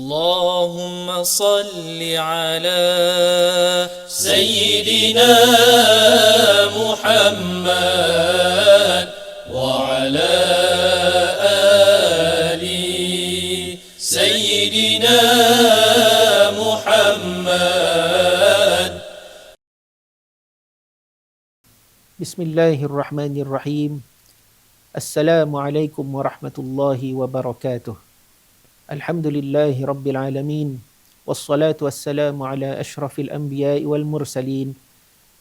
اللهم صل على سيدنا محمد وعلى آل سيدنا محمد. Bismillahirrahmanirrahim. Assalamualaikum warahmatullahi wabarakatuh. Alhamdulillahi rabbil alamin. Wassalatu wassalamu ala ashrafil anbiya'i wal mursalin.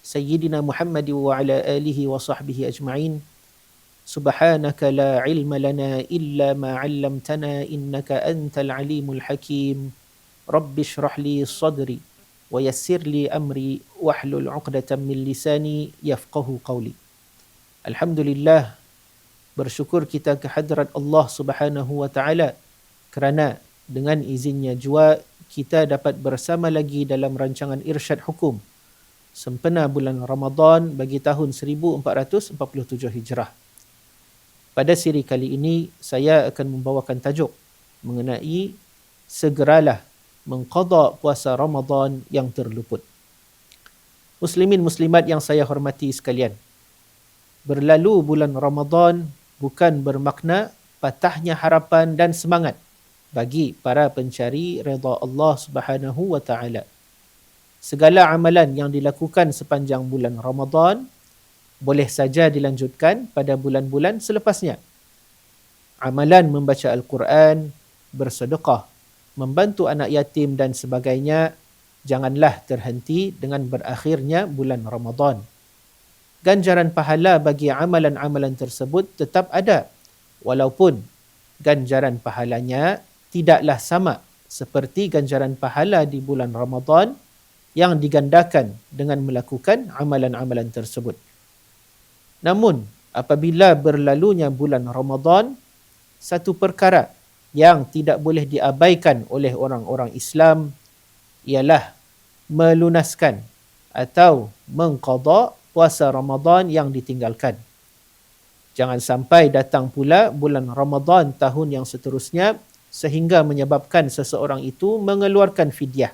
Sayyidina Muhammad wa ala alihi wa sahbihi ajma'in. Subhanaka la ilma lana illa ma 'allamtana innaka antal alimul hakim. Rabbi shrah li sadri wa yassir li amri wahlul 'uqdatam min lisani yafqahu qawli. Alhamdulillah, bersyukur kita kehadrat Allah Subhanahu wa taala kerana dengan izinnya jua kita dapat bersama lagi dalam rancangan Irsyad Hukum sempena bulan Ramadan bagi tahun 1447 Hijrah. Pada siri kali ini saya akan membawakan tajuk mengenai segeralah mengqada puasa Ramadan yang terluput. Muslimin muslimat yang saya hormati sekalian, berlalu bulan Ramadan bukan bermakna patahnya harapan dan semangat bagi para pencari redha Allah Subhanahu wa taala. Segala amalan yang dilakukan sepanjang bulan Ramadan boleh saja dilanjutkan pada bulan-bulan selepasnya. Amalan membaca Al-Quran, bersedekah, membantu anak yatim dan sebagainya janganlah terhenti dengan berakhirnya bulan Ramadan. Ganjaran pahala bagi amalan-amalan tersebut tetap ada, walaupun ganjaran pahalanya tidaklah sama seperti ganjaran pahala di bulan Ramadan yang digandakan dengan melakukan amalan-amalan tersebut. Namun, apabila berlalunya bulan Ramadan, satu perkara yang tidak boleh diabaikan oleh orang-orang Islam ialah melunaskan atau mengqada puasa Ramadan yang ditinggalkan. Jangan sampai datang pula bulan Ramadan tahun yang seterusnya sehingga menyebabkan seseorang itu mengeluarkan fidyah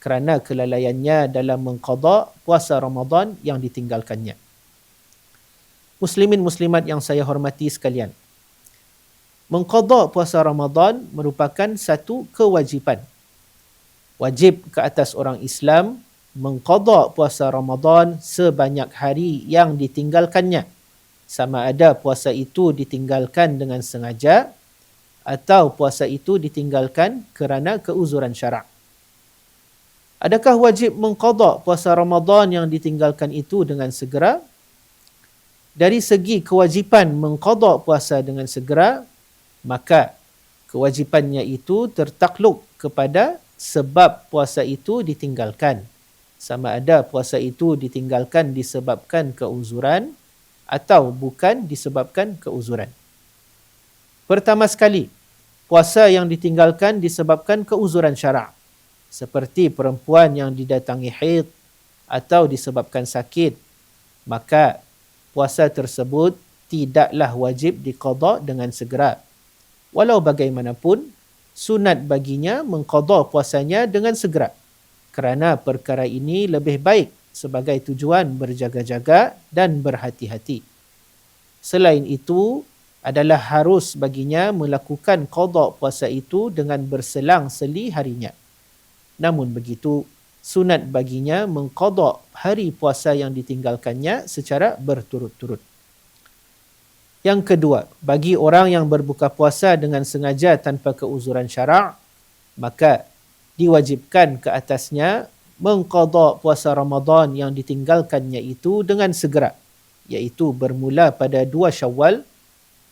kerana kelalaiannya dalam mengqada puasa Ramadan yang ditinggalkannya. Muslimin muslimat yang saya hormati sekalian, mengqada puasa Ramadan merupakan satu kewajipan. Wajib ke atas orang Islam mengqada puasa Ramadan sebanyak hari yang ditinggalkannya, sama ada puasa itu ditinggalkan dengan sengaja atau puasa itu ditinggalkan kerana keuzuran syarak. Adakah wajib mengqada puasa Ramadan yang ditinggalkan itu dengan segera? Dari segi kewajipan mengqada puasa dengan segera, maka kewajipannya itu tertakluk kepada sebab puasa itu ditinggalkan. Sama ada puasa itu ditinggalkan disebabkan keuzuran atau bukan disebabkan keuzuran. Pertama sekali, puasa yang ditinggalkan disebabkan keuzuran syarak, seperti perempuan yang didatangi haid atau disebabkan sakit, maka puasa tersebut tidaklah wajib diqada dengan segera. Walau bagaimanapun, sunat baginya mengqada puasanya dengan segera, kerana perkara ini lebih baik sebagai tujuan berjaga-jaga dan berhati-hati. Selain itu, adalah harus baginya melakukan qada puasa itu dengan berselang-seli harinya. Namun begitu, sunat baginya mengqada hari puasa yang ditinggalkannya secara berturut-turut. Yang kedua, bagi orang yang berbuka puasa dengan sengaja tanpa keuzuran syarak, maka diwajibkan ke atasnya mengqada puasa Ramadan yang ditinggalkannya itu dengan segera, iaitu bermula pada 2 Syawal,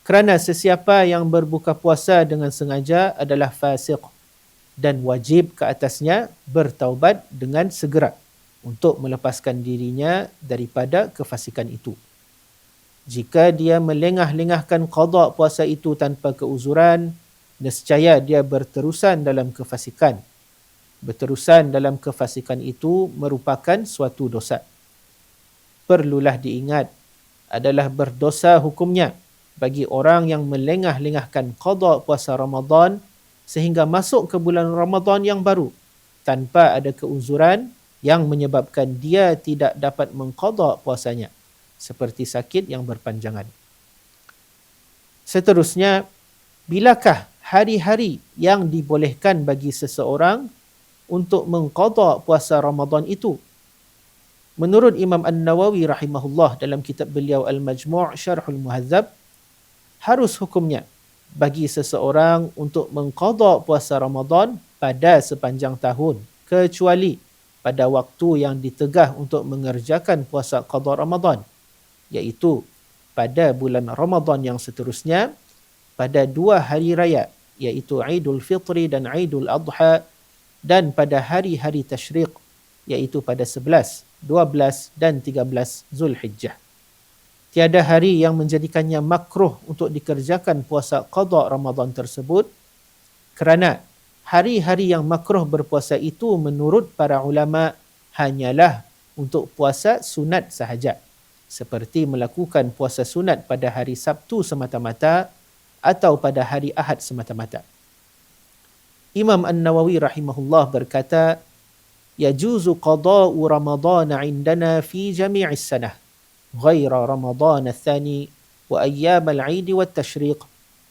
kerana sesiapa yang berbuka puasa dengan sengaja adalah fasik dan wajib ke atasnya bertaubat dengan segera untuk melepaskan dirinya daripada kefasikan itu. Jika dia melengah-lengahkan qada puasa itu tanpa keuzuran, nescaya dia berterusan dalam kefasikan. Berterusan dalam kefasikan itu merupakan suatu dosa. Perlulah diingat, adalah berdosa hukumnya bagi orang yang melengah-lengahkan qada puasa Ramadan sehingga masuk ke bulan Ramadan yang baru tanpa ada keuzuran yang menyebabkan dia tidak dapat mengqada puasanya, seperti sakit yang berpanjangan. Seterusnya, bilakah hari-hari yang dibolehkan bagi seseorang untuk mengqada puasa Ramadan itu? Menurut Imam An-Nawawi rahimahullah dalam kitab beliau Al-Majmu' Syarhul Muhadzab, harus hukumnya bagi seseorang untuk mengqada puasa Ramadan pada sepanjang tahun, kecuali pada waktu yang ditegah untuk mengerjakan puasa qada Ramadan, iaitu pada bulan Ramadan yang seterusnya, pada 2 hari raya, iaitu Aidul Fitri dan Aidul Adha, dan pada hari-hari tasyriq, iaitu pada 11, 12 dan 13 Zulhijjah. Tiada hari yang menjadikannya makruh untuk dikerjakan puasa qada Ramadan tersebut, kerana hari-hari yang makruh berpuasa itu menurut para ulama hanyalah untuk puasa sunat sahaja, seperti melakukan puasa sunat pada hari Sabtu semata-mata atau pada hari Ahad semata-mata. Imam An-Nawawi rahimahullah berkata, yajuzu qada'u Ramadhan 'indana fi jami'is sanah ghaira Ramadhan ats-tsani wa ayyam al-'id wat tashriq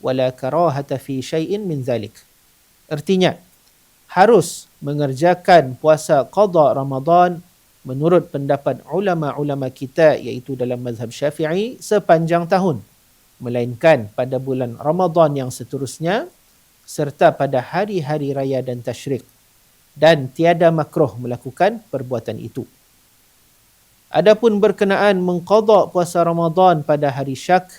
wa la karahata fi syai'in min dhalik. Artinya, harus mengerjakan puasa qada Ramadan menurut pendapat ulama-ulama kita, iaitu dalam mazhab Syafi'i, sepanjang tahun, melainkan pada bulan Ramadan yang seterusnya serta pada hari-hari raya dan tasyrik, dan tiada makruh melakukan perbuatan itu. Adapun berkenaan mengqada puasa Ramadan pada hari syak,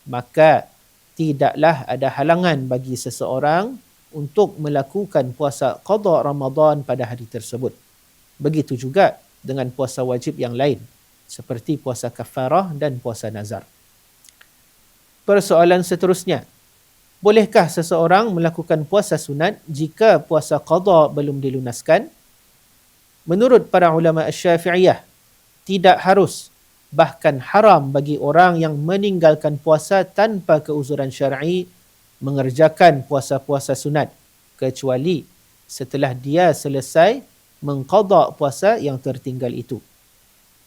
maka tidaklah ada halangan bagi seseorang untuk melakukan puasa qada Ramadan pada hari tersebut. Begitu juga dengan puasa wajib yang lain, seperti puasa kafarah dan puasa nazar. Persoalan seterusnya, bolehkah seseorang melakukan puasa sunat jika puasa qada belum dilunaskan? Menurut para ulama Asy-Syafi'iyah, tidak harus, bahkan haram bagi orang yang meninggalkan puasa tanpa keuzuran syar'i mengerjakan puasa-puasa sunat, kecuali setelah dia selesai mengqada puasa yang tertinggal itu.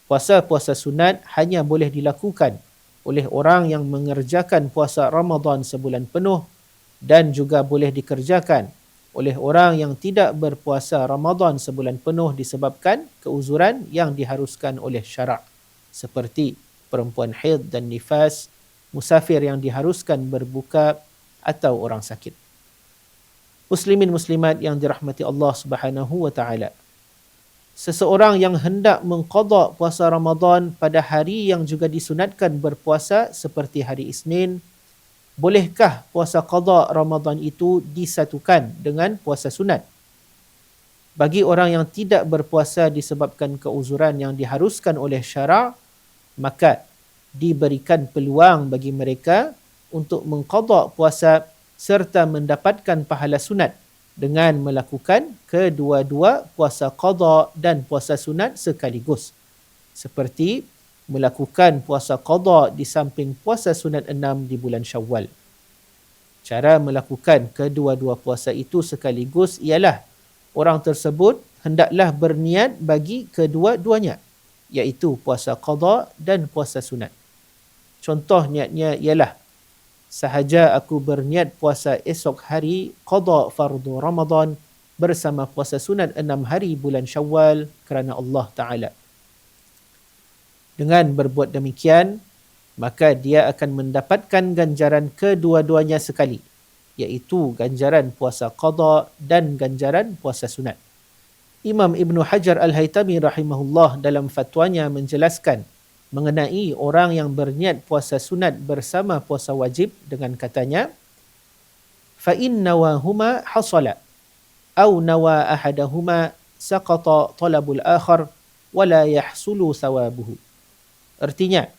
Puasa-puasa sunat hanya boleh dilakukan oleh orang yang mengerjakan puasa Ramadan sebulan penuh, dan juga boleh dikerjakan oleh orang yang tidak berpuasa Ramadan sebulan penuh disebabkan keuzuran yang diharuskan oleh syarak, seperti perempuan haid dan nifas, musafir yang diharuskan berbuka, atau orang sakit. Muslimin muslimat yang dirahmati Allah Subhanahu wa taala, seseorang yang hendak mengqada puasa Ramadan pada hari yang juga disunatkan berpuasa seperti hari Isnin, bolehkah puasa qada Ramadan itu disatukan dengan puasa sunat? Bagi orang yang tidak berpuasa disebabkan keuzuran yang diharuskan oleh syarak, maka diberikan peluang bagi mereka untuk mengqada puasa serta mendapatkan pahala sunat dengan melakukan kedua-dua puasa qada dan puasa sunat sekaligus, seperti melakukan puasa qada di samping puasa sunat 6 di bulan Syawal. Cara melakukan kedua-dua puasa itu sekaligus ialah orang tersebut hendaklah berniat bagi kedua-duanya, iaitu puasa qada dan puasa sunat. Contoh niatnya ialah, sahaja aku berniat puasa esok hari qada fardu Ramadan bersama puasa sunat 6 hari bulan Syawal kerana Allah Ta'ala. Dengan berbuat demikian, maka dia akan mendapatkan ganjaran kedua-duanya sekali, iaitu ganjaran puasa qada dan ganjaran puasa sunat. Imam Ibn Hajar Al-Haytami rahimahullah dalam fatwanya menjelaskan mengenai orang yang berniat puasa sunat bersama puasa wajib dengan katanya, فَإِنْ نَوَاهُمَا حَصَلَ أَوْ نَوَا أَحَدَهُمَا سَقَطَ طَلَبُ الْآخَرِ وَلَا يَحْصُلُ ثَوَابُهُ. Artinya,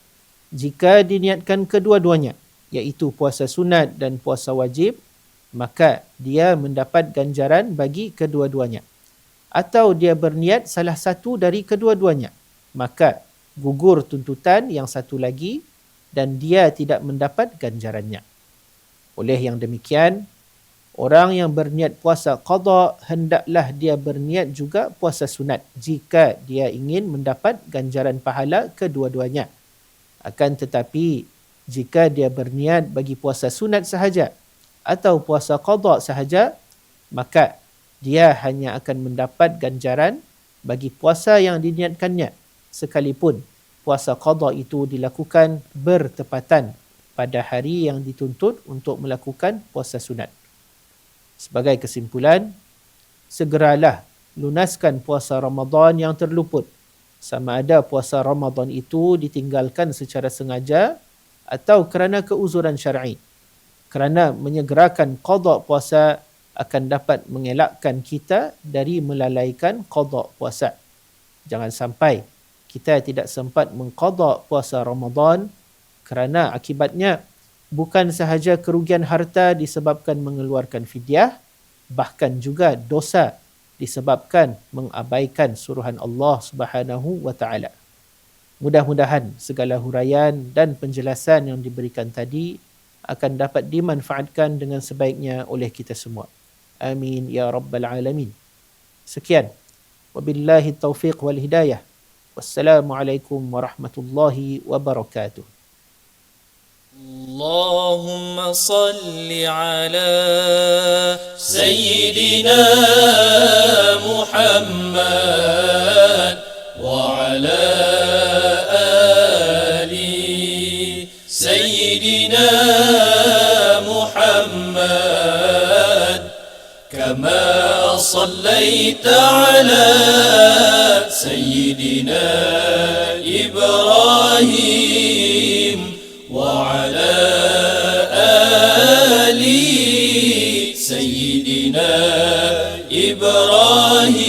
jika diniatkan kedua-duanya, iaitu puasa sunat dan puasa wajib, maka dia mendapat ganjaran bagi kedua-duanya. Atau dia berniat salah satu dari kedua-duanya, maka gugur tuntutan yang satu lagi dan dia tidak mendapat ganjarannya. Oleh yang demikian, Orang yang berniat puasa qada, hendaklah dia berniat juga puasa sunat jika dia ingin mendapat ganjaran pahala kedua-duanya. Akan tetapi, jika dia berniat bagi puasa sunat sahaja atau puasa qada sahaja, maka dia hanya akan mendapat ganjaran bagi puasa yang diniatkannya, sekalipun puasa qada itu dilakukan bertepatan pada hari yang dituntut untuk melakukan puasa sunat. Sebagai kesimpulan, segeralah lunaskan puasa Ramadan yang terluput, sama ada puasa Ramadan itu ditinggalkan secara sengaja atau kerana keuzuran syar'i. Kerana menyegerakan qada puasa akan dapat mengelakkan kita dari melalaikan qada puasa. Jangan sampai kita tidak sempat mengqada puasa Ramadan kerana akibatnya bukan sahaja kerugian harta disebabkan mengeluarkan fidyah, bahkan juga dosa disebabkan mengabaikan suruhan Allah Subhanahu wa taala. Mudah-mudahan segala huraian dan penjelasan yang diberikan tadi akan dapat dimanfaatkan dengan sebaiknya oleh kita semua. Amin ya rabbal alamin. Sekian. Wabillahi taufiq wal hidayah. Wassalamualaikum warahmatullahi wabarakatuh. اللهم صل على سيدنا محمد وعلى آل سيدنا محمد كما صليت على سيدنا إبراهيم وعلى آل سيدنا إبراهيم